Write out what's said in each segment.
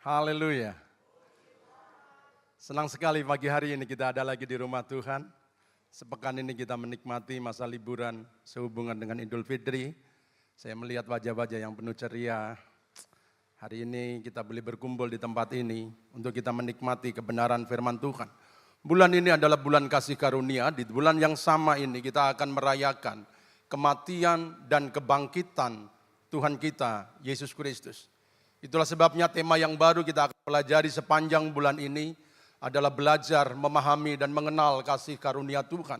Haleluya. Senang sekali pagi hari ini kita ada lagi di rumah Tuhan. Sepekan ini kita menikmati masa liburan sehubungan dengan Idul Fitri. Saya melihat wajah-wajah yang penuh ceria. Hari ini kita boleh berkumpul di tempat ini untuk kita menikmati kebenaran firman Tuhan. Bulan ini adalah bulan kasih karunia. Di bulan yang sama ini kita akan merayakan kematian dan kebangkitan Tuhan kita, Yesus Kristus. Itulah sebabnya tema yang baru kita akan pelajari sepanjang bulan ini adalah belajar, memahami dan mengenal kasih karunia Tuhan.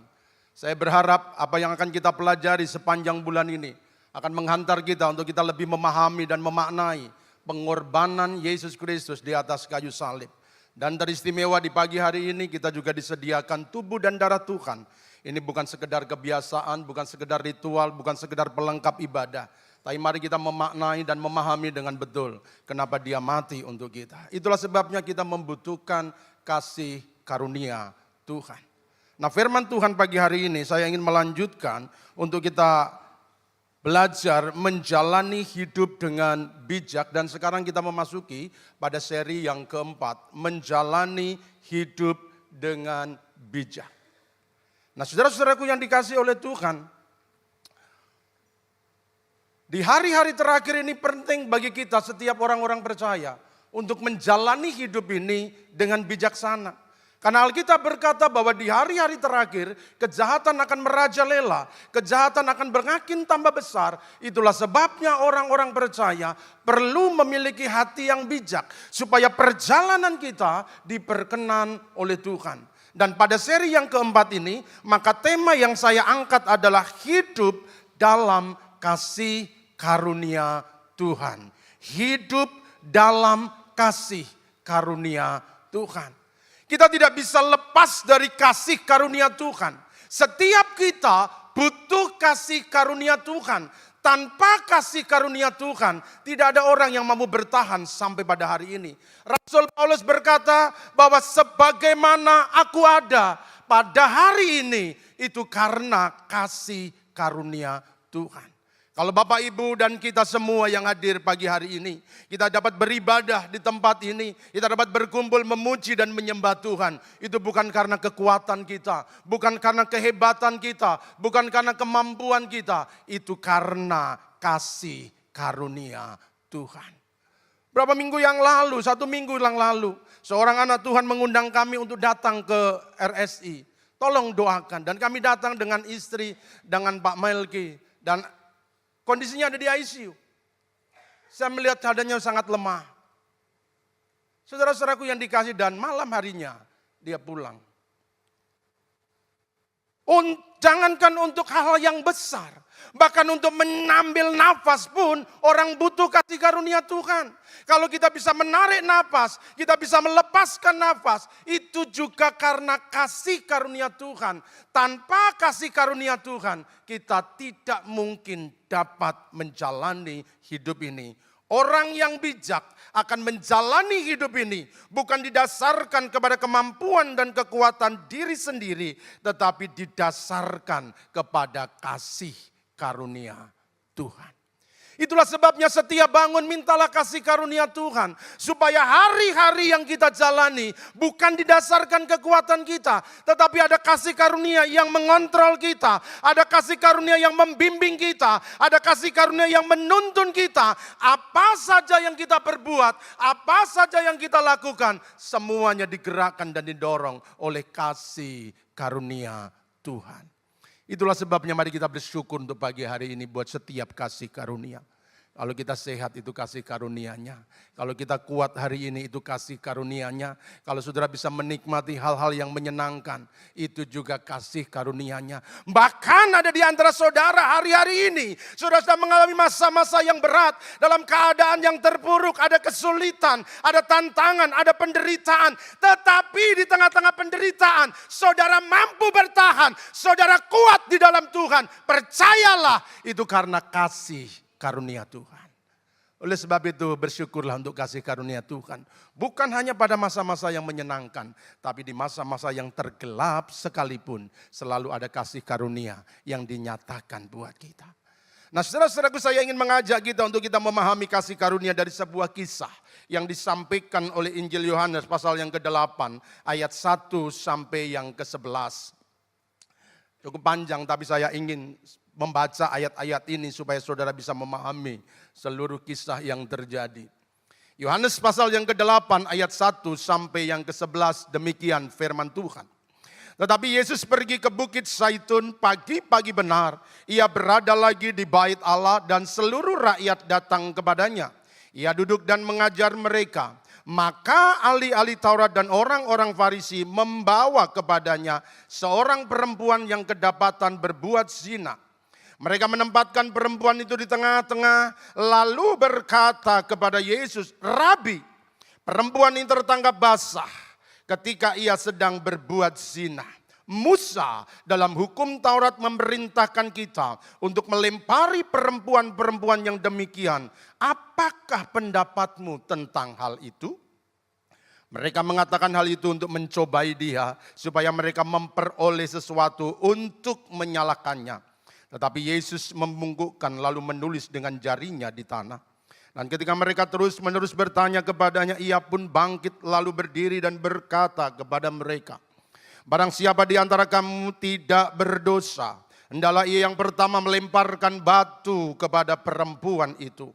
Saya berharap apa yang akan kita pelajari sepanjang bulan ini akan menghantar kita untuk kita lebih memahami dan memaknai pengorbanan Yesus Kristus di atas kayu salib. Dan teristimewa di pagi hari ini kita juga disediakan tubuh dan darah Tuhan. Ini bukan sekedar kebiasaan, bukan sekedar ritual, bukan sekedar pelengkap ibadah. Tapi mari kita memaknai dan memahami dengan betul kenapa dia mati untuk kita. Itulah sebabnya kita membutuhkan kasih karunia Tuhan. Nah, firman Tuhan pagi hari ini saya ingin melanjutkan untuk kita belajar menjalani hidup dengan bijak. Dan sekarang kita memasuki pada seri yang keempat, menjalani hidup dengan bijak. Nah, saudara-saudaraku yang dikasihi oleh Tuhan, di hari-hari terakhir ini penting bagi kita setiap orang-orang percaya untuk menjalani hidup ini dengan bijaksana. Karena Alkitab berkata bahwa di hari-hari terakhir kejahatan akan merajalela, kejahatan akan bermakin tambah besar. Itulah sebabnya orang-orang percaya perlu memiliki hati yang bijak supaya perjalanan kita diperkenan oleh Tuhan. Dan pada seri yang keempat ini, maka tema yang saya angkat adalah hidup dalam kasih karunia Tuhan. Hidup dalam kasih karunia Tuhan. Kita tidak bisa lepas dari kasih karunia Tuhan. Setiap kita butuh kasih karunia Tuhan. Tanpa kasih karunia Tuhan, tidak ada orang yang mampu bertahan sampai pada hari ini. Rasul Paulus berkata bahwa sebagaimana aku ada pada hari ini, itu karena kasih karunia Tuhan. Kalau Bapak Ibu dan kita semua yang hadir pagi hari ini, kita dapat beribadah di tempat ini, kita dapat berkumpul memuji dan menyembah Tuhan. Itu bukan karena kekuatan kita, bukan karena kehebatan kita, bukan karena kemampuan kita. Itu karena kasih karunia Tuhan. Berapa minggu yang lalu, 1 minggu yang lalu, seorang anak Tuhan mengundang kami untuk datang ke RSI. Tolong doakan. Dan kami datang dengan istri, dengan Pak Melki, dan kondisinya ada di ICU. Saya melihat keadaannya sangat lemah. Saudara-saudaraku yang dikasih, dan malam harinya dia pulang. Jangankan untuk hal-hal yang besar, bahkan untuk mengambil nafas pun orang butuh kasih karunia Tuhan. Kalau kita bisa menarik nafas, kita bisa melepaskan nafas, itu juga karena kasih karunia Tuhan. Tanpa kasih karunia Tuhan, kita tidak mungkin dapat menjalani hidup ini. Orang yang bijak akan menjalani hidup ini bukan didasarkan kepada kemampuan dan kekuatan diri sendiri, tetapi didasarkan kepada kasih karunia Tuhan. Itulah sebabnya setiap bangun mintalah kasih karunia Tuhan. Supaya hari-hari yang kita jalani bukan didasarkan kekuatan kita. Tetapi ada kasih karunia yang mengontrol kita. Ada kasih karunia yang membimbing kita. Ada kasih karunia yang menuntun kita. Apa saja yang kita perbuat, apa saja yang kita lakukan, semuanya digerakkan dan didorong oleh kasih karunia Tuhan. Itulah sebabnya mari kita bersyukur untuk pagi hari ini buat setiap kasih karunia. Kalau kita sehat itu kasih karunia-Nya. Kalau kita kuat hari ini itu kasih karunia-Nya. Kalau saudara bisa menikmati hal-hal yang menyenangkan, itu juga kasih karunia-Nya. Bahkan ada di antara saudara hari-hari ini, saudara sedang mengalami masa-masa yang berat, dalam keadaan yang terpuruk, ada kesulitan, ada tantangan, ada penderitaan. Tetapi di tengah-tengah penderitaan, saudara mampu bertahan, saudara kuat di dalam Tuhan. Percayalah, itu karena kasih karunia Tuhan. Oleh sebab itu bersyukurlah untuk kasih karunia Tuhan. Bukan hanya pada masa-masa yang menyenangkan, tapi di masa-masa yang tergelap sekalipun selalu ada kasih karunia yang dinyatakan buat kita. Nah, saudara-saudaraku, saya ingin mengajak kita untuk kita memahami kasih karunia dari sebuah kisah yang disampaikan oleh Injil Yohanes pasal yang ke-8 ayat 1 sampai yang ke-11. Cukup panjang, tapi saya ingin membaca ayat-ayat ini supaya saudara bisa memahami seluruh kisah yang terjadi. Yohanes pasal yang ke-8 ayat 1 sampai yang ke-11, demikian firman Tuhan. Tetapi Yesus pergi ke Bukit Zaitun pagi-pagi benar. Ia berada lagi di bait Allah dan seluruh rakyat datang kepadanya. Ia duduk dan mengajar mereka. Maka ahli-ahli Taurat dan orang-orang Farisi membawa kepadanya seorang perempuan yang kedapatan berbuat zina. Mereka menempatkan perempuan itu di tengah-tengah lalu berkata kepada Yesus, "Rabi, perempuan ini tertangkap basah ketika ia sedang berbuat zina. Musa dalam hukum Taurat memerintahkan kita untuk melempari perempuan-perempuan yang demikian. Apakah pendapatmu tentang hal itu?" Mereka mengatakan hal itu untuk mencobai dia supaya mereka memperoleh sesuatu untuk menyalahkannya. Tetapi Yesus membungkukkan lalu menulis dengan jarinya di tanah. Dan ketika mereka terus-menerus bertanya kepadanya, ia pun bangkit lalu berdiri dan berkata kepada mereka, "Barang siapa di antara kamu tidak berdosa, hendaklah ia yang pertama melemparkan batu kepada perempuan itu."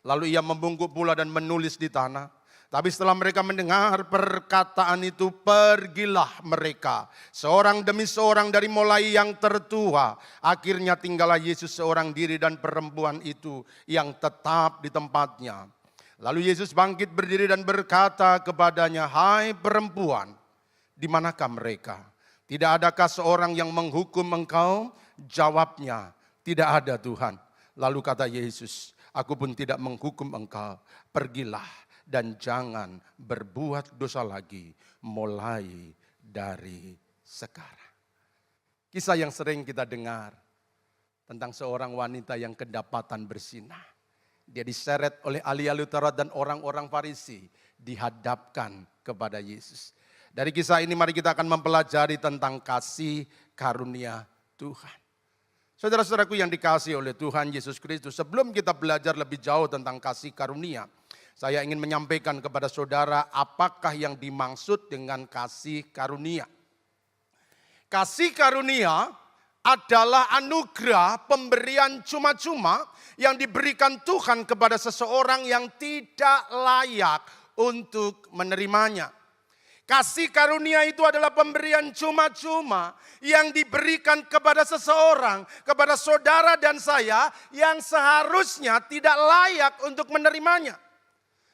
Lalu ia membungkuk pula dan menulis di tanah. Tapi setelah mereka mendengar perkataan itu, pergilah mereka seorang demi seorang dari mulai yang tertua. Akhirnya tinggallah Yesus seorang diri dan perempuan itu yang tetap di tempatnya. Lalu Yesus bangkit berdiri dan berkata kepadanya, "Hai perempuan, di manakah mereka? Tidak adakah seorang yang menghukum engkau?" Jawabnya, "Tidak ada Tuhan." Lalu kata Yesus, "Aku pun tidak menghukum engkau. Pergilah dan jangan berbuat dosa lagi mulai dari sekarang." Kisah yang sering kita dengar tentang seorang wanita yang kedapatan berzinah. Dia diseret oleh ahli-ahli Taurat dan orang-orang Farisi, dihadapkan kepada Yesus. Dari kisah ini mari kita akan mempelajari tentang kasih karunia Tuhan. Saudara-saudaraku yang dikasihi oleh Tuhan Yesus Kristus, sebelum kita belajar lebih jauh tentang kasih karunia, saya ingin menyampaikan kepada saudara apakah yang dimaksud dengan kasih karunia. Kasih karunia adalah anugerah pemberian cuma-cuma yang diberikan Tuhan kepada seseorang yang tidak layak untuk menerimanya. Kasih karunia itu adalah pemberian cuma-cuma yang diberikan kepada seseorang, kepada saudara dan saya yang seharusnya tidak layak untuk menerimanya.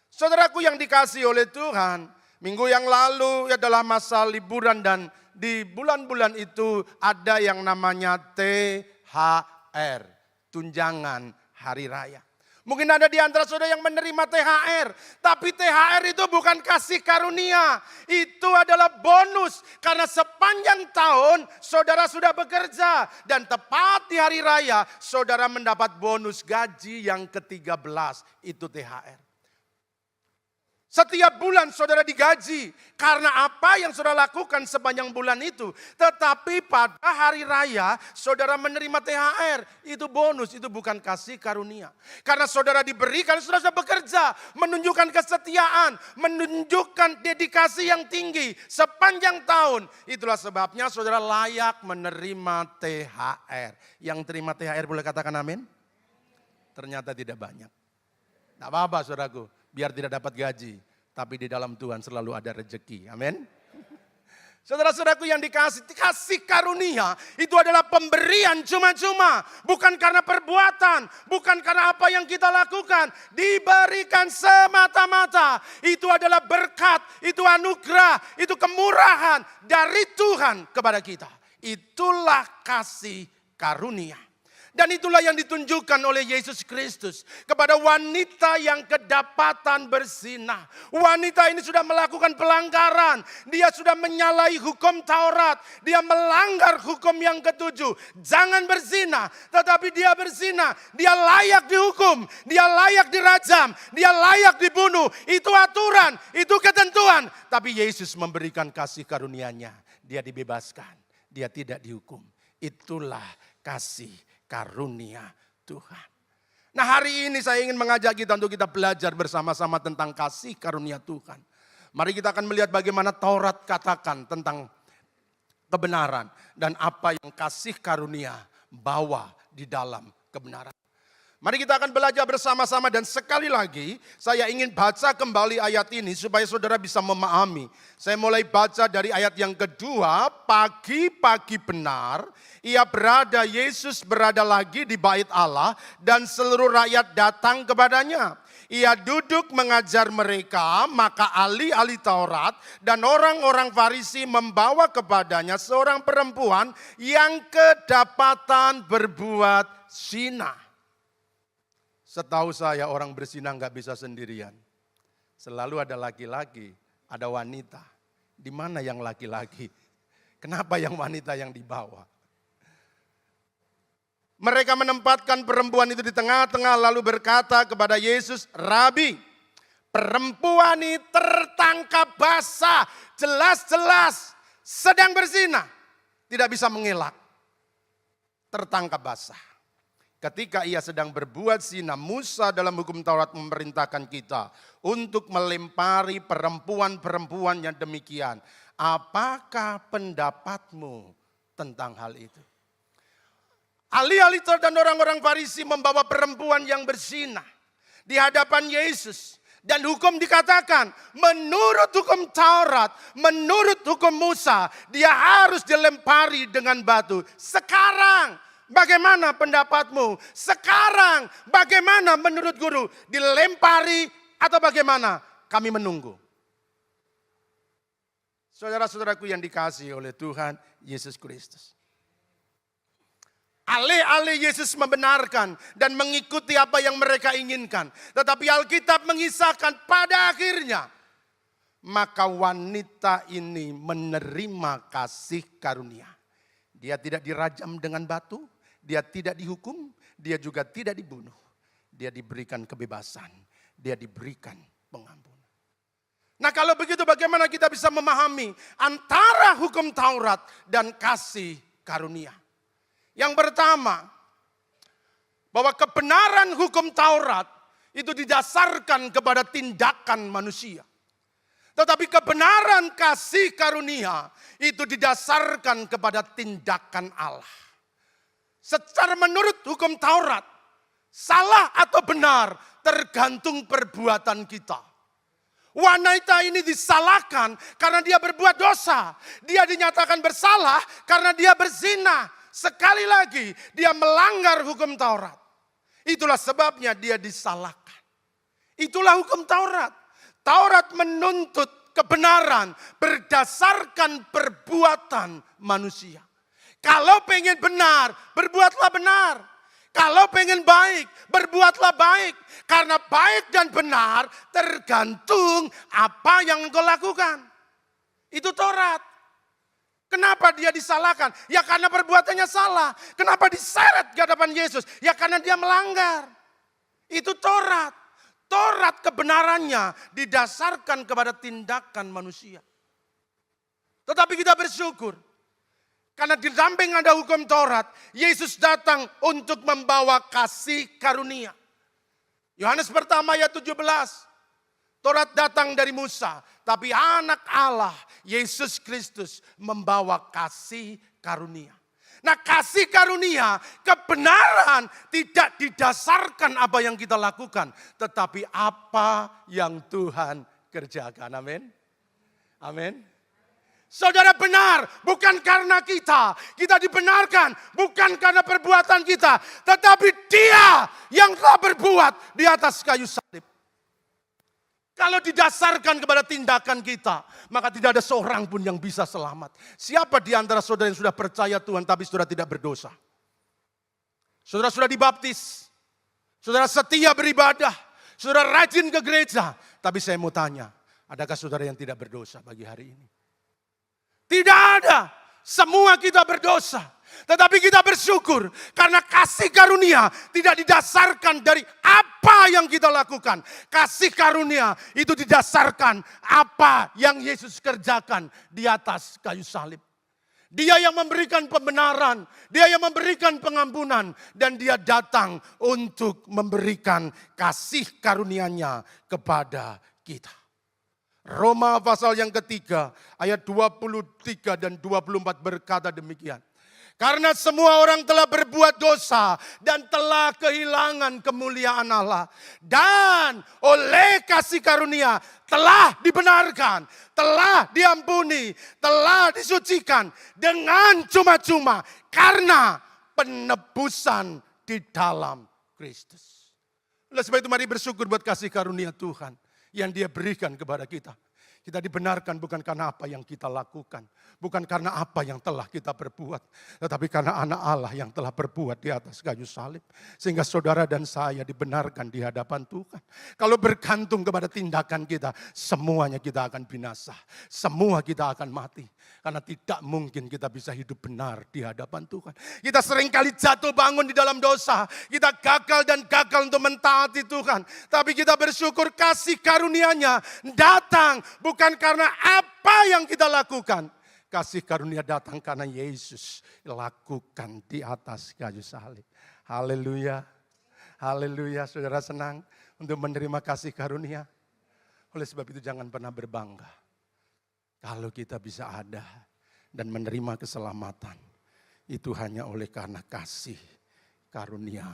Saudaraku yang dikasihi oleh Tuhan, minggu yang lalu adalah masa liburan dan di bulan-bulan itu ada yang namanya THR, tunjangan hari raya. Mungkin ada di antara saudara yang menerima THR, tapi THR itu bukan kasih karunia, itu adalah bonus. Karena sepanjang tahun saudara sudah bekerja dan tepat di hari raya saudara mendapat bonus gaji yang ke-13, itu THR. Setiap bulan saudara digaji karena apa yang saudara lakukan sepanjang bulan itu. Tetapi pada hari raya saudara menerima THR. Itu bonus, itu bukan kasih karunia. Karena saudara diberikan, saudara bekerja. Menunjukkan kesetiaan, menunjukkan dedikasi yang tinggi sepanjang tahun. Itulah sebabnya saudara layak menerima THR. Yang terima THR boleh katakan amin? Ternyata tidak banyak. Tidak apa-apa saudaraku. Biar tidak dapat gaji, tapi di dalam Tuhan selalu ada rezeki. Amin. Saudara-saudaraku yang dikasih, kasih karunia itu adalah pemberian cuma-cuma. Bukan karena perbuatan, bukan karena apa yang kita lakukan. Diberikan semata-mata. Itu adalah berkat, itu anugerah, itu kemurahan dari Tuhan kepada kita. Itulah kasih karunia. Dan itulah yang ditunjukkan oleh Yesus Kristus kepada wanita yang kedapatan berzinah. Wanita ini sudah melakukan pelanggaran. Dia sudah menyalahi hukum Taurat. Dia melanggar hukum yang ketujuh. Jangan berzina. Tetapi dia berzina. Dia layak dihukum. Dia layak dirajam. Dia layak dibunuh. Itu aturan. Itu ketentuan. Tapi Yesus memberikan kasih karunia-Nya. Dia dibebaskan. Dia tidak dihukum. Itulah kasih karunia Tuhan. Nah, hari ini saya ingin mengajak kita untuk kita belajar bersama-sama tentang kasih karunia Tuhan. Mari kita akan melihat bagaimana Taurat katakan tentang kebenaran dan apa yang kasih karunia bawa di dalam kebenaran. Mari kita akan belajar bersama-sama dan sekali lagi saya ingin baca kembali ayat ini supaya saudara bisa memahami. Saya mulai baca dari ayat yang kedua, pagi-pagi benar, Yesus berada lagi di bait Allah dan seluruh rakyat datang kepadanya. Ia duduk mengajar mereka, maka ahli-ahli Taurat dan orang-orang Farisi membawa kepadanya seorang perempuan yang kedapatan berbuat zina. Setahu saya orang berzina nggak bisa sendirian. Selalu ada laki-laki, ada wanita. Di mana yang laki-laki? Kenapa yang wanita yang dibawa? Mereka menempatkan perempuan itu di tengah-tengah lalu berkata kepada Yesus, Rabi, perempuan ini tertangkap basah, jelas-jelas sedang berzina. Tidak bisa mengelak, tertangkap basah. Ketika ia sedang berbuat zina, Musa dalam hukum Taurat memerintahkan kita untuk melempari perempuan-perempuan yang demikian. Apakah pendapatmu tentang hal itu? Ahli-ahli Taurat dan orang-orang Farisi membawa perempuan yang berzina di hadapan Yesus. Dan hukum dikatakan, menurut hukum Taurat, menurut hukum Musa, dia harus dilempari dengan batu. Sekarang, bagaimana pendapatmu? Sekarang bagaimana menurut guru? Dilempari atau bagaimana? Kami menunggu. Saudara-saudaraku yang dikasihi oleh Tuhan Yesus Kristus. Alih-alih Yesus membenarkan dan mengikuti apa yang mereka inginkan. Tetapi Alkitab mengisahkan pada akhirnya. Maka wanita ini menerima kasih karunia. Dia tidak dirajam dengan batu. Dia tidak dihukum, dia juga tidak dibunuh. Dia diberikan kebebasan, dia diberikan pengampunan. Nah, kalau begitu bagaimana kita bisa memahami antara hukum Taurat dan kasih karunia? Yang pertama, bahwa kebenaran hukum Taurat itu didasarkan kepada tindakan manusia. Tetapi kebenaran kasih karunia itu didasarkan kepada tindakan Allah. Secara menurut hukum Taurat, salah atau benar tergantung perbuatan kita. Wanita ini disalahkan karena dia berbuat dosa. Dia dinyatakan bersalah karena dia berzina. Sekali lagi dia melanggar hukum Taurat. Itulah sebabnya dia disalahkan. Itulah hukum Taurat. Taurat menuntut kebenaran berdasarkan perbuatan manusia. Kalau pengen benar, berbuatlah benar. Kalau pengen baik, berbuatlah baik. Karena baik dan benar tergantung apa yang engkau lakukan. Itu Taurat. Kenapa dia disalahkan? Ya karena perbuatannya salah. Kenapa diseret ke hadapan Yesus? Ya karena dia melanggar. Itu Taurat. Taurat kebenarannya didasarkan kepada tindakan manusia. Tetapi kita bersyukur. Karena di samping ada hukum Taurat, Yesus datang untuk membawa kasih karunia. Yohanes pertama ayat 17. Taurat datang dari Musa, tapi anak Allah, Yesus Kristus membawa kasih karunia. Nah, kasih karunia, kebenaran tidak didasarkan apa yang kita lakukan, tetapi apa yang Tuhan kerjakan. Amin. Amin. Saudara benar, bukan karena kita dibenarkan, bukan karena perbuatan kita, tetapi Dia yang telah berbuat di atas kayu salib. Kalau didasarkan kepada tindakan kita, maka tidak ada seorang pun yang bisa selamat. Siapa di antara saudara yang sudah percaya Tuhan tapi saudara tidak berdosa? Saudara sudah dibaptis, saudara setia beribadah, saudara rajin ke gereja. Tapi saya mau tanya, adakah saudara yang tidak berdosa bagi hari ini? Tidak ada, semua kita berdosa. Tetapi kita bersyukur karena kasih karunia tidak didasarkan dari apa yang kita lakukan. Kasih karunia itu didasarkan apa yang Yesus kerjakan di atas kayu salib. Dia yang memberikan pembenaran, dia yang memberikan pengampunan, dan dia datang untuk memberikan kasih karunia-Nya kepada kita. Roma pasal yang ketiga, ayat 23 dan 24 berkata demikian. Karena semua orang telah berbuat dosa dan telah kehilangan kemuliaan Allah. Dan oleh kasih karunia telah dibenarkan, telah diampuni, telah disucikan dengan cuma-cuma karena penebusan di dalam Kristus. Oleh sebab itu mari bersyukur buat kasih karunia Tuhan yang Dia berikan kepada kita. Kita dibenarkan bukan karena apa yang kita lakukan. Bukan karena apa yang telah kita perbuat. Tetapi karena anak Allah yang telah berbuat di atas kayu salib. Sehingga saudara dan saya dibenarkan di hadapan Tuhan. Kalau bergantung kepada tindakan kita, semuanya kita akan binasa. Semua kita akan mati. Karena tidak mungkin kita bisa hidup benar di hadapan Tuhan. Kita seringkali jatuh bangun di dalam dosa. Kita gagal dan gagal untuk mentaati Tuhan. Tapi kita bersyukur kasih karunia-Nya datang bukan karena apa yang kita lakukan. Kasih karunia datang karena Yesus lakukan di atas kayu salib. Haleluya. Haleluya. Saudara senang untuk menerima kasih karunia. Oleh sebab itu jangan pernah berbangga. Kalau kita bisa ada dan menerima keselamatan. Itu hanya oleh karena kasih karunia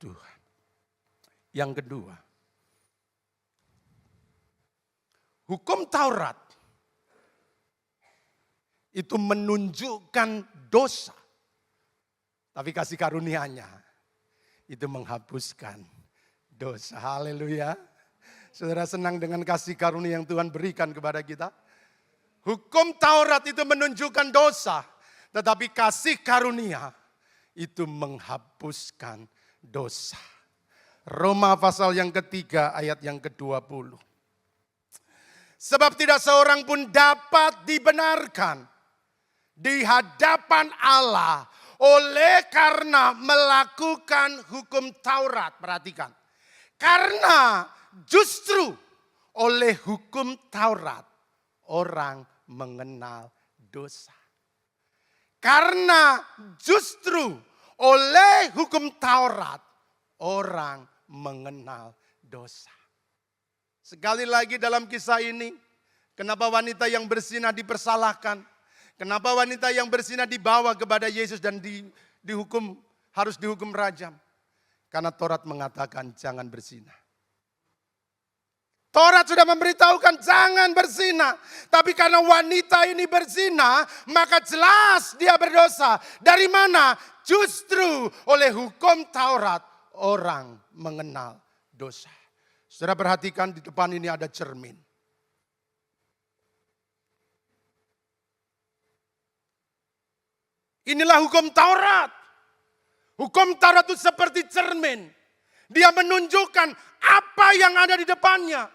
Tuhan. Yang kedua. Hukum Taurat itu menunjukkan dosa. Tapi kasih karunia-Nya itu menghapuskan dosa. Haleluya. Saudara senang dengan kasih karunia yang Tuhan berikan kepada kita. Hukum Taurat itu menunjukkan dosa. Tetapi kasih karunia itu menghapuskan dosa. Roma pasal yang ketiga ayat yang ke-20. Sebab tidak seorang pun dapat dibenarkan di hadapan Allah oleh karena melakukan hukum Taurat. Perhatikan. Karena justru oleh hukum Taurat orang mengenal dosa. Karena justru oleh hukum Taurat orang mengenal dosa. Sekali lagi dalam kisah ini, kenapa wanita yang berzinah dipersalahkan? Kenapa wanita yang berzinah dibawa kepada Yesus dan harus dihukum rajam? Karena Taurat mengatakan jangan berzinah. Taurat sudah memberitahukan jangan berzinah. Tapi karena wanita ini berzinah, maka jelas dia berdosa. Dari mana? Justru oleh hukum Taurat orang mengenal dosa. Saudara perhatikan di depan ini ada cermin. Inilah hukum Taurat. Hukum Taurat itu seperti cermin. Dia menunjukkan apa yang ada di depannya.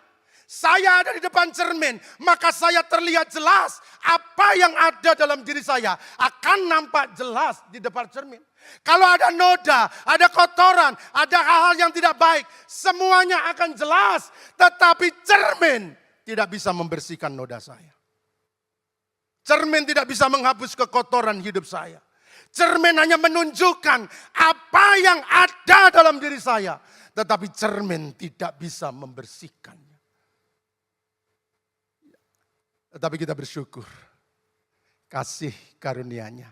Saya ada di depan cermin, maka saya terlihat jelas apa yang ada dalam diri saya akan nampak jelas di depan cermin. Kalau ada noda, ada kotoran, ada hal-hal yang tidak baik, semuanya akan jelas. Tetapi cermin tidak bisa membersihkan noda saya. Cermin tidak bisa menghapus kekotoran hidup saya. Cermin hanya menunjukkan apa yang ada dalam diri saya. Tetapi cermin tidak bisa membersihkannya. Tetapi kita bersyukur. Kasih karunia-Nya.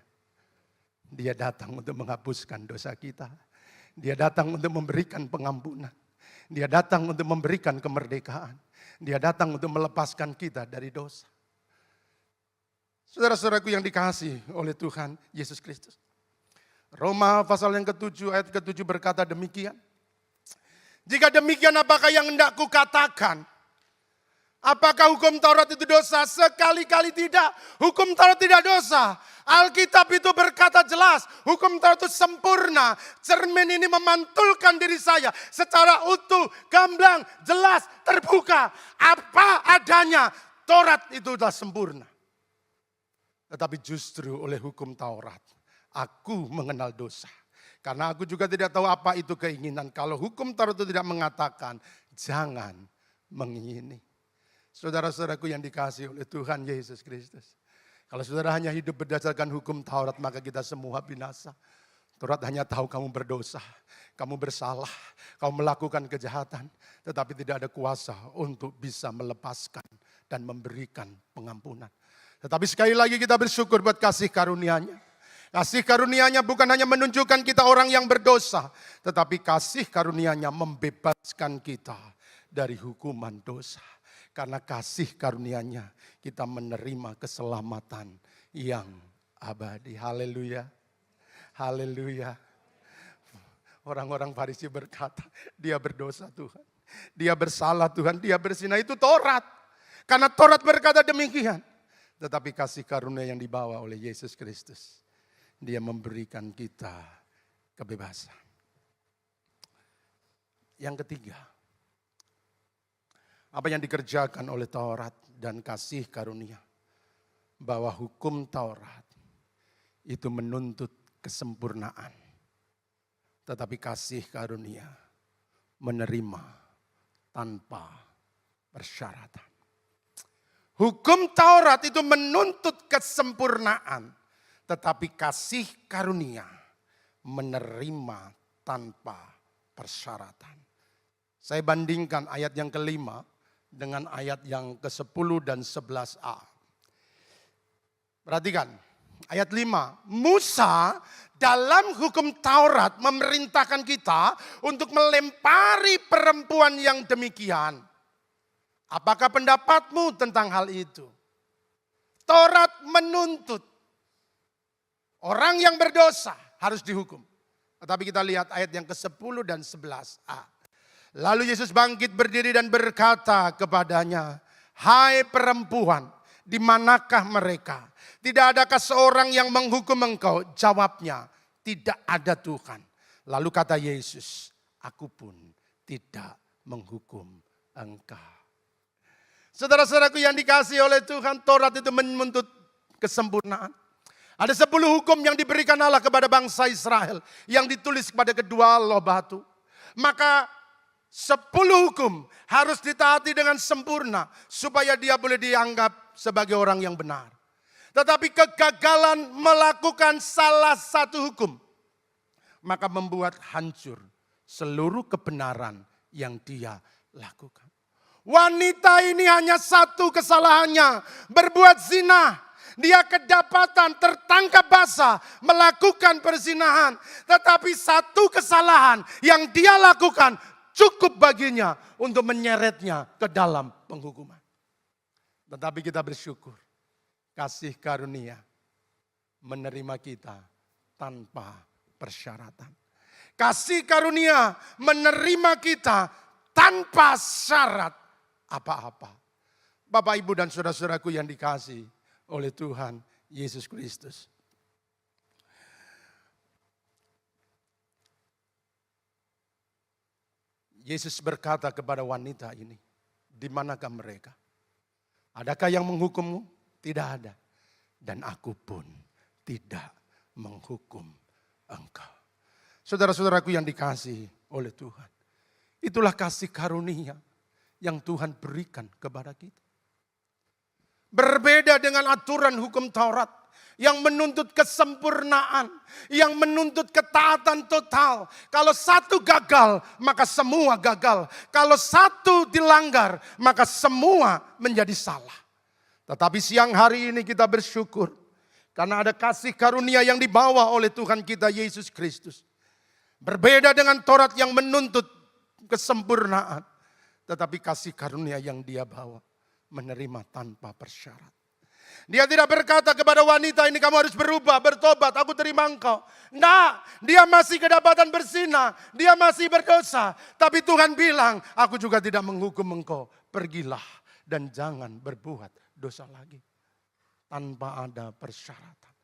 Dia datang untuk menghapuskan dosa kita. Dia datang untuk memberikan pengampunan. Dia datang untuk memberikan kemerdekaan. Dia datang untuk melepaskan kita dari dosa. Saudara-saudaraku yang dikasihi oleh Tuhan Yesus Kristus. Roma pasal yang ke-7 ayat ke-7 berkata demikian. Jika demikian apakah yang hendak kukatakan? Apakah hukum Taurat itu dosa? Sekali-kali tidak. Hukum Taurat tidak dosa. Alkitab itu berkata jelas. Hukum Taurat itu sempurna. Cermin ini memantulkan diri saya secara utuh, gamblang, jelas, terbuka. Apa adanya. Taurat itu sudah sempurna. Tetapi justru oleh hukum Taurat, aku mengenal dosa. Karena aku juga tidak tahu apa itu keinginan. Kalau hukum Taurat itu tidak mengatakan, jangan mengingini. Saudara-saudaraku yang dikasihi oleh Tuhan Yesus Kristus. Kalau saudara hanya hidup berdasarkan hukum Taurat, maka kita semua binasa. Taurat hanya tahu kamu berdosa, kamu bersalah, kamu melakukan kejahatan. Tetapi tidak ada kuasa untuk bisa melepaskan dan memberikan pengampunan. Tetapi sekali lagi kita bersyukur buat kasih karunia-Nya. Kasih karunia-Nya bukan hanya menunjukkan kita orang yang berdosa, tetapi kasih karunia-Nya membebaskan kita dari hukuman dosa. Karena kasih karunia-Nya kita menerima keselamatan yang abadi. Haleluya. Haleluya. Orang-orang Farisi berkata, dia berdosa Tuhan. Dia bersalah Tuhan, dia berzina. Itu Taurat. Karena Taurat berkata demikian. Tetapi kasih karunia yang dibawa oleh Yesus Kristus, dia memberikan kita kebebasan. Yang ketiga, apa yang dikerjakan oleh Taurat dan kasih karunia. Bahwa hukum Taurat itu menuntut kesempurnaan. Tetapi kasih karunia menerima tanpa persyaratan. Hukum Taurat itu menuntut kesempurnaan. Tetapi kasih karunia menerima tanpa persyaratan. Saya bandingkan ayat yang kelima dengan ayat yang ke-10 dan 11a. Perhatikan, ayat 5. Musa dalam hukum Taurat memerintahkan kita untuk melempari perempuan yang demikian. Apakah pendapatmu tentang hal itu? Taurat menuntut orang yang berdosa harus dihukum. Tetapi kita lihat ayat yang ke-10 dan 11a. Lalu Yesus bangkit berdiri dan berkata kepadanya, "Hai perempuan, di manakah mereka? Tidak adakah seorang yang menghukum engkau?" Jawabnya, "Tidak ada Tuhan." Lalu kata Yesus, "Aku pun tidak menghukum engkau." Saudara-saudaraku yang dikasihi oleh Tuhan, Taurat itu menuntut kesempurnaan. Ada 10 hukum yang diberikan Allah kepada bangsa Israel, yang ditulis kepada kedua loh batu. Maka 10 hukum harus ditaati dengan sempurna, supaya dia boleh dianggap sebagai orang yang benar. Tetapi kegagalan melakukan salah satu hukum, maka membuat hancur seluruh kebenaran yang dia lakukan. Wanita ini hanya satu kesalahannya, berbuat zina. Dia kedapatan tertangkap basah melakukan perzinahan. Tetapi satu kesalahan yang dia lakukan cukup baginya untuk menyeretnya ke dalam penghukuman. Tetapi kita bersyukur, kasih karunia menerima kita tanpa persyaratan. Kasih karunia menerima kita tanpa syarat apa-apa. Bapak, Ibu, dan saudara-saudaraku yang dikasihi oleh Tuhan Yesus Kristus. Yesus berkata kepada wanita ini, "Di manakah mereka? Adakah yang menghukummu?" Tidak ada. "Dan aku pun tidak menghukum engkau." Saudara-saudaraku yang dikasihi oleh Tuhan. Itulah kasih karunia yang Tuhan berikan kepada kita. Berbeda dengan aturan hukum Taurat yang menuntut kesempurnaan, yang menuntut ketaatan total. Kalau satu gagal, maka semua gagal. Kalau satu dilanggar, maka semua menjadi salah. Tetapi siang hari ini kita bersyukur karena ada kasih karunia yang dibawa oleh Tuhan kita Yesus Kristus. Berbeda dengan Taurat yang menuntut kesempurnaan, tetapi kasih karunia yang dia bawa menerima tanpa persyarat. Dia tidak berkata kepada wanita ini, "Kamu harus berubah, bertobat, aku terima engkau." Enggak, dia masih kedapatan berzina, dia masih berdosa. Tapi Tuhan bilang, "Aku juga tidak menghukum engkau. Pergilah dan jangan berbuat dosa lagi." Tanpa ada persyaratan.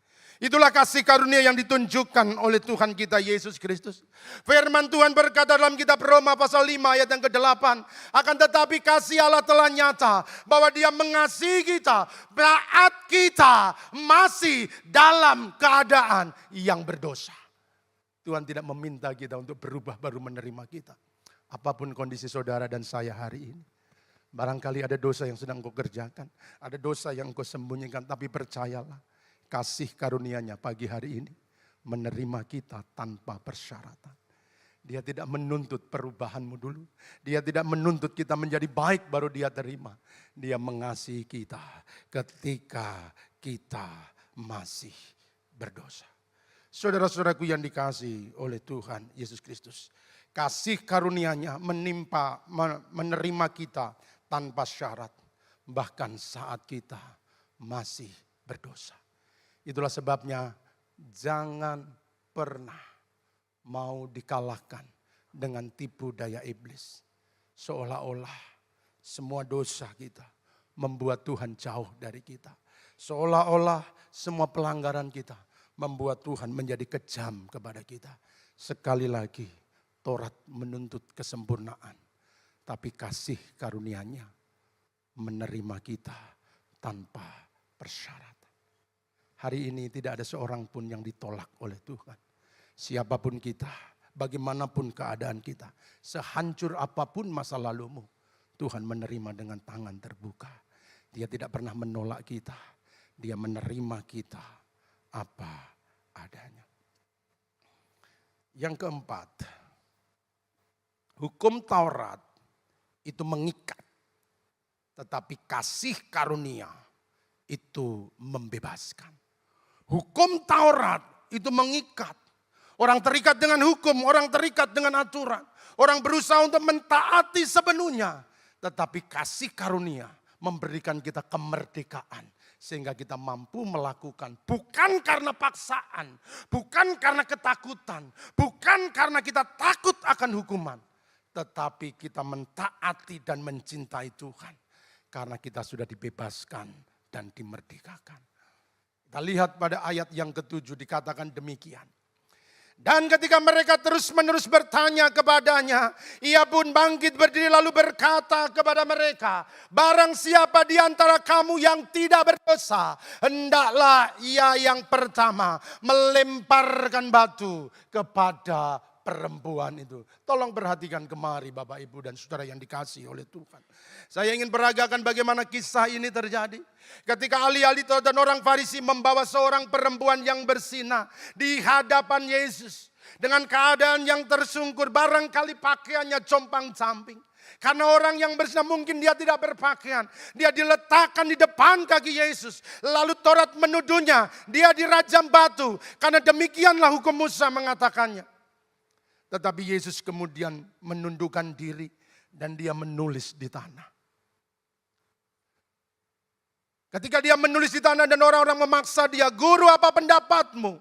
Itulah kasih karunia yang ditunjukkan oleh Tuhan kita Yesus Kristus. Firman Tuhan berkata dalam kitab Roma pasal 5 ayat yang ke-8. Akan tetapi kasih Allah telah nyata bahwa dia mengasihi kita saat kita masih dalam keadaan yang berdosa. Tuhan tidak meminta kita untuk berubah baru menerima kita. Apapun kondisi saudara dan saya hari ini. Barangkali ada dosa yang sedang kau kerjakan. Ada dosa yang kau sembunyikan. Tapi percayalah, kasih karunia-Nya pagi hari ini menerima kita tanpa persyaratan. Dia tidak menuntut perubahanmu dulu. Dia tidak menuntut kita menjadi baik baru dia terima. Dia mengasihi kita ketika kita masih berdosa. Saudara-saudaraku yang dikasihi oleh Tuhan Yesus Kristus. Kasih karunia-Nya menerima kita tanpa syarat. Bahkan saat kita masih berdosa. Itulah sebabnya jangan pernah mau dikalahkan dengan tipu daya iblis. Seolah-olah semua dosa kita membuat Tuhan jauh dari kita. Seolah-olah semua pelanggaran kita membuat Tuhan menjadi kejam kepada kita. Sekali lagi, Taurat menuntut kesempurnaan. Tapi kasih karunia-Nya menerima kita tanpa persyaratan. Hari ini tidak ada seorang pun yang ditolak oleh Tuhan. Siapapun kita, bagaimanapun keadaan kita, sehancur apapun masa lalumu, Tuhan menerima dengan tangan terbuka. Dia tidak pernah menolak kita. Dia menerima kita apa adanya. Yang keempat, hukum Taurat itu mengikat, tetapi kasih karunia itu membebaskan. Hukum Taurat itu mengikat. Orang terikat dengan hukum, orang terikat dengan aturan. Orang berusaha untuk mentaati sepenuhnya. Tetapi kasih karunia memberikan kita kemerdekaan. Sehingga kita mampu melakukan bukan karena paksaan, bukan karena ketakutan, bukan karena kita takut akan hukuman. Tetapi kita mentaati dan mencintai Tuhan. Karena kita sudah dibebaskan dan dimerdekakan. Kita lihat pada ayat yang ke-7 dikatakan demikian. Dan ketika mereka terus-menerus bertanya kepadanya, ia pun bangkit berdiri lalu berkata kepada mereka, barang siapa di antara kamu yang tidak berdosa, hendaklah ia yang pertama melemparkan batu kepada perempuan itu. Tolong perhatikan kemari Bapak Ibu dan Saudara yang dikasihi oleh Tuhan. Saya ingin peragakan bagaimana kisah ini terjadi. Ketika ahli-ahli Taurat dan orang Farisi membawa seorang perempuan yang berzina di hadapan Yesus. Dengan keadaan yang tersungkur, barangkali pakaiannya compang-camping. Karena orang yang berzina mungkin dia tidak berpakaian. Dia diletakkan di depan kaki Yesus. Lalu Taurat menuduhnya, dia dirajam batu. Karena demikianlah hukum Musa mengatakannya. Tetapi Yesus kemudian menundukkan diri dan dia menulis di tanah. Ketika dia menulis di tanah dan orang-orang memaksa dia, guru apa pendapatmu?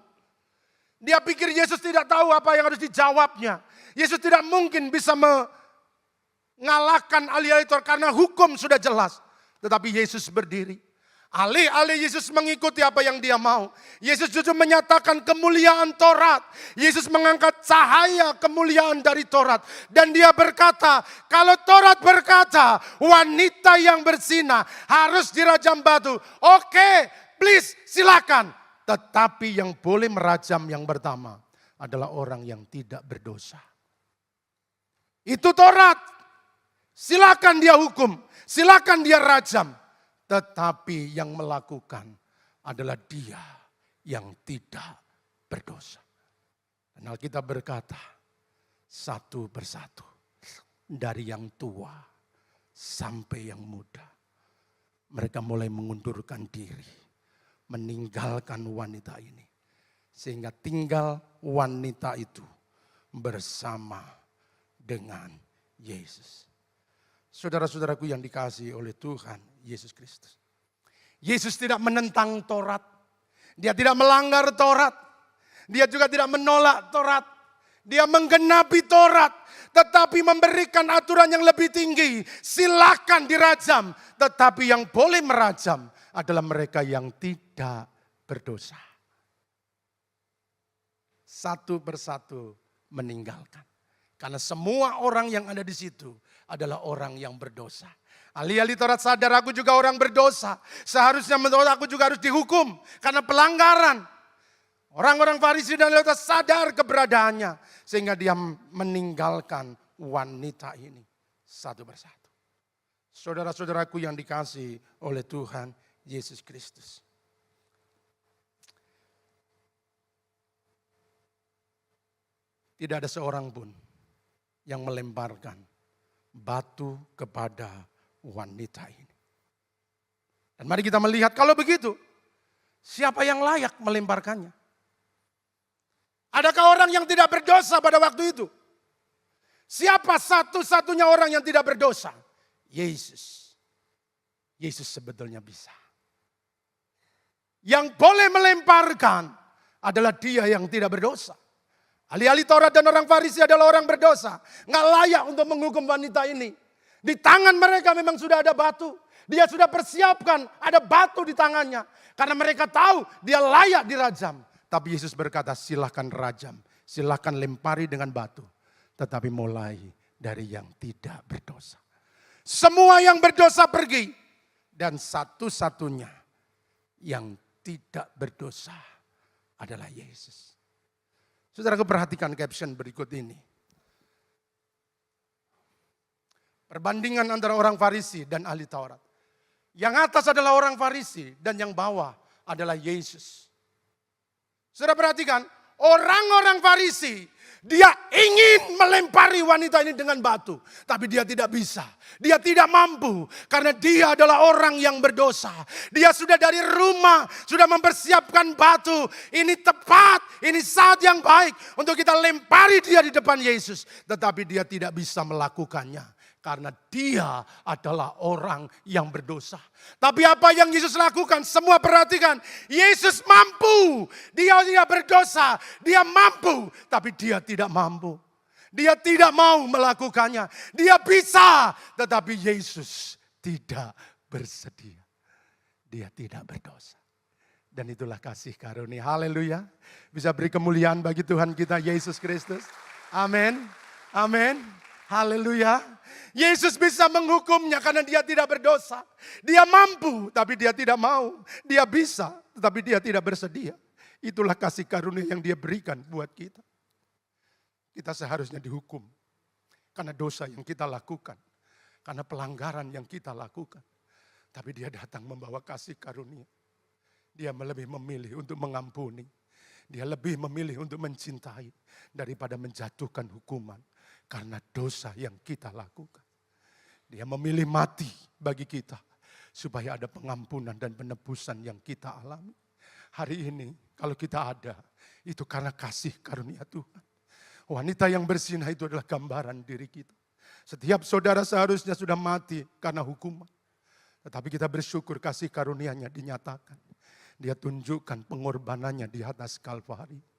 Dia pikir Yesus tidak tahu apa yang harus dijawabnya. Yesus tidak mungkin bisa mengalahkan ahli-ahli Taurat karena hukum sudah jelas. Tetapi Yesus berdiri. Alih-alih Yesus mengikuti apa yang dia mau. Yesus justru menyatakan kemuliaan Taurat. Yesus mengangkat cahaya kemuliaan dari Taurat. Dan dia berkata, kalau Taurat berkata wanita yang berzina harus dirajam batu. Oke, please silakan. Tetapi yang boleh merajam yang pertama adalah orang yang tidak berdosa. Itu Taurat. Silakan dia hukum, silakan dia rajam. Tetapi yang melakukan adalah dia yang tidak berdosa. Dan Alkitab berkata, satu persatu, dari yang tua sampai yang muda, mereka mulai mengundurkan diri, meninggalkan wanita ini. Sehingga tinggal wanita itu bersama dengan Yesus. Saudara-saudaraku yang dikasihi oleh Tuhan Yesus Kristus. Yesus tidak menentang Taurat. Dia tidak melanggar Taurat. Dia juga tidak menolak Taurat. Dia menggenapi Taurat. Tetapi memberikan aturan yang lebih tinggi. Silakan dirajam. Tetapi yang boleh merajam adalah mereka yang tidak berdosa. Satu persatu meninggalkan. Karena semua orang yang ada di situ adalah orang yang berdosa. Ahli-ahli Taurat sadar aku juga orang berdosa. Seharusnya menurut aku juga harus dihukum karena pelanggaran. Orang-orang Farisi dan Taurat sadar keberadaannya. Sehingga dia meninggalkan wanita ini satu persatu. Saudara-saudaraku yang dikasihi oleh Tuhan Yesus Kristus. Tidak ada seorang pun yang melemparkan batu kepada wanita ini. Dan mari kita melihat kalau begitu, siapa yang layak melemparkannya? Adakah orang yang tidak berdosa pada waktu itu? Siapa satu-satunya orang yang tidak berdosa? Yesus. Yesus sebetulnya bisa. Yang boleh melemparkan adalah dia yang tidak berdosa. Ahli-ahli Taurat dan orang Farisi adalah orang berdosa. Nggak layak untuk menghukum wanita ini. Di tangan mereka memang sudah ada batu. Dia sudah persiapkan ada batu di tangannya. Karena mereka tahu dia layak dirajam. Tapi Yesus berkata, silahkan rajam. Silahkan lempari dengan batu. Tetapi mulai dari yang tidak berdosa. Semua yang berdosa pergi. Dan satu-satunya yang tidak berdosa adalah Yesus. Saudara, perhatikan caption berikut ini. Perbandingan antara orang Farisi dan ahli Taurat. Yang atas adalah orang Farisi dan yang bawah adalah Yesus. Saudara perhatikan, orang-orang Farisi, dia ingin melempari wanita ini dengan batu. Tapi dia tidak bisa. Dia tidak mampu. Karena dia adalah orang yang berdosa. Dia sudah dari rumah, sudah mempersiapkan batu. Ini tepat, ini saat yang baik untuk kita lempari dia di depan Yesus. Tetapi dia tidak bisa melakukannya. Karena dia adalah orang yang berdosa. Tapi apa yang Yesus lakukan? Semua perhatikan. Yesus mampu. Dia tidak berdosa. Dia mampu. Tapi dia tidak mampu. Dia tidak mau melakukannya. Dia bisa. Tetapi Yesus tidak bersedia. Dia tidak berdosa. Dan itulah kasih karunia. Haleluya. Bisa beri kemuliaan bagi Tuhan kita Yesus Kristus. Amin. Amin. Haleluya. Yesus bisa menghukumnya karena dia tidak berdosa. Dia mampu tapi dia tidak mau. Dia bisa tetapi dia tidak bersedia. Itulah kasih karunia yang dia berikan buat kita. Kita seharusnya dihukum karena dosa yang kita lakukan. Karena pelanggaran yang kita lakukan. Tapi dia datang membawa kasih karunia. Dia lebih memilih untuk mengampuni. Dia lebih memilih untuk mencintai daripada menjatuhkan hukuman. Karena dosa yang kita lakukan. Dia memilih mati bagi kita. Supaya ada pengampunan dan penebusan yang kita alami. Hari ini kalau kita ada. Itu karena kasih karunia Tuhan. Wanita yang bersinah itu adalah gambaran diri kita. Setiap saudara seharusnya sudah mati karena hukuman. Tetapi kita bersyukur kasih karunia-Nya dinyatakan. Dia tunjukkan pengorbanannya di atas Kalvari.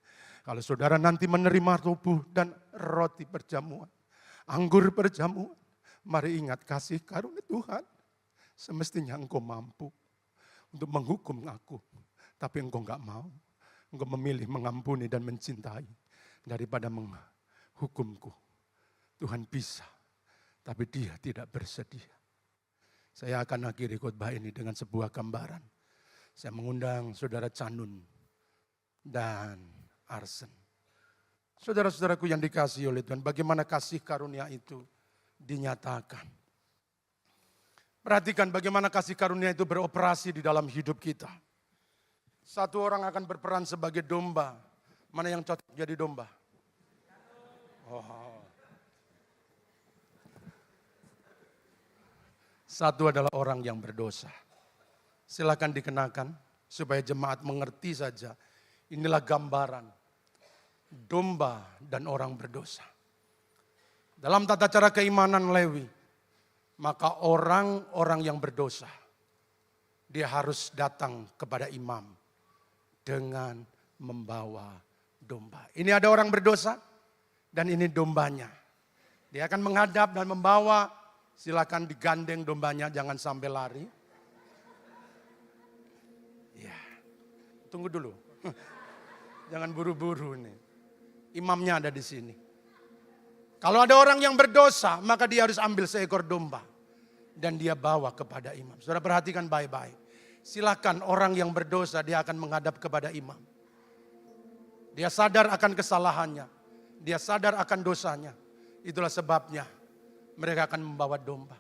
Kalau saudara nanti menerima tubuh dan roti perjamuan, anggur perjamuan, mari ingat kasih karunia Tuhan. Semestinya engkau mampu untuk menghukum aku, tapi engkau enggak mau. Engkau memilih mengampuni dan mencintai daripada menghukumku. Tuhan bisa, tapi dia tidak bersedia. Saya akan akhiri khotbah ini dengan sebuah gambaran. Saya mengundang saudara Canun dan Arsen. Saudara-saudaraku yang dikasihi oleh Tuhan, bagaimana kasih karunia itu dinyatakan. Perhatikan bagaimana kasih karunia itu beroperasi di dalam hidup kita. Satu orang akan berperan sebagai domba. Mana yang cocok jadi domba? Oh. Satu adalah orang yang berdosa. Silakan dikenakan supaya jemaat mengerti saja. Inilah gambaran domba dan orang berdosa. Dalam tata cara keimanan Lewi, maka orang-orang yang berdosa, dia harus datang kepada imam dengan membawa domba. Ini ada orang berdosa dan ini dombanya. Dia akan menghadap dan membawa, silakan digandeng dombanya, jangan sampai lari. Ya, tunggu dulu. Jangan buru-buru nih. Imamnya ada di sini. Kalau ada orang yang berdosa, maka dia harus ambil seekor domba. Dan dia bawa kepada imam. Saudara perhatikan baik-baik. Silakan orang yang berdosa, dia akan menghadap kepada imam. Dia sadar akan kesalahannya. Dia sadar akan dosanya. Itulah sebabnya mereka akan membawa domba.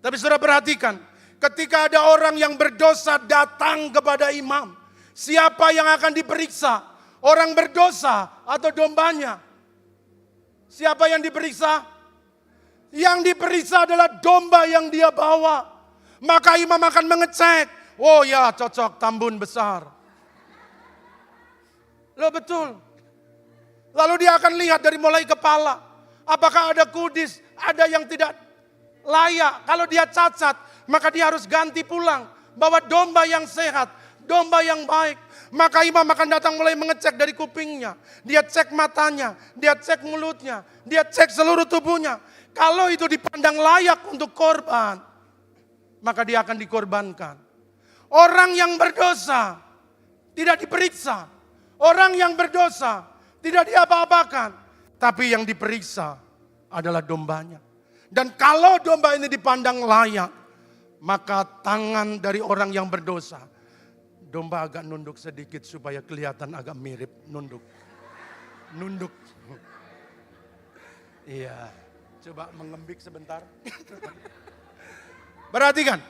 Tapi saudara perhatikan, ketika ada orang yang berdosa datang kepada imam, siapa yang akan diperiksa? Orang berdosa atau dombanya? Siapa yang diperiksa? Yang diperiksa adalah domba yang dia bawa. Maka imam akan mengecek. Oh ya, cocok, tambun besar. Loh betul. Lalu dia akan lihat dari mulai kepala. Apakah ada kudis, ada yang tidak layak. Kalau dia cacat, maka dia harus ganti pulang. Bawa domba yang sehat, domba yang baik. Maka imam akan datang mulai mengecek dari kupingnya. Dia cek matanya, dia cek mulutnya, dia cek seluruh tubuhnya. Kalau itu dipandang layak untuk korban, maka dia akan dikorbankan. Orang yang berdosa tidak diperiksa. Orang yang berdosa tidak diapa-apakan. Tapi yang diperiksa adalah dombanya. Dan kalau domba ini dipandang layak, maka tangan dari orang yang berdosa, domba agak nunduk sedikit supaya kelihatan agak mirip nunduk. Nunduk. Iya. Coba mengembik sebentar. Perhatikan.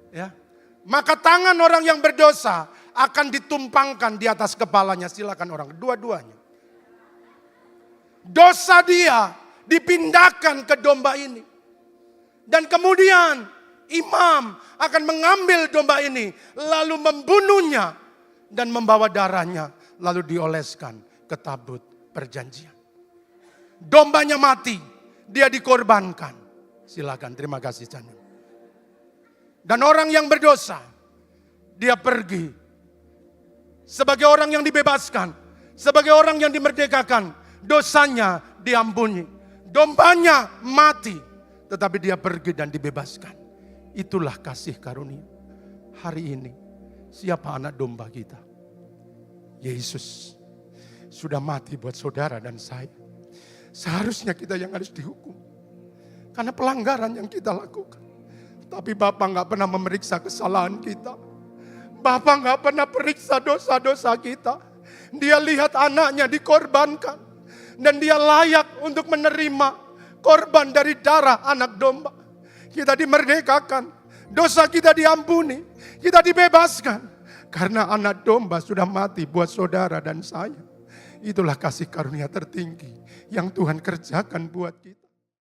Ya. Maka tangan orang yang berdosa akan ditumpangkan di atas kepalanya. Silakan orang, dua-duanya. Dosa dia dipindahkan ke domba ini. Dan kemudian imam akan mengambil domba ini. Lalu membunuhnya. Dan membawa darahnya. Lalu dioleskan ke tabut perjanjian. Dombanya mati. Dia dikorbankan. Silakan, terima kasih Chan. Dan orang yang berdosa, dia pergi sebagai orang yang dibebaskan, sebagai orang yang dimerdekakan, dosanya diampuni, dombanya mati, tetapi dia pergi dan dibebaskan. Itulah kasih karunia. Hari ini, siapa anak domba kita? Yesus sudah mati buat saudara dan saya. Seharusnya kita yang harus dihukum. Karena pelanggaran yang kita lakukan. Tapi Bapa gak pernah memeriksa kesalahan kita. Bapa gak pernah periksa dosa-dosa kita. Dia lihat anaknya dikorbankan. Dan dia layak untuk menerima korban dari darah anak domba. Kita dimerdekakan. Dosa kita diampuni. Kita dibebaskan. Karena anak domba sudah mati buat saudara dan saya. Itulah kasih karunia tertinggi yang Tuhan kerjakan buat kita.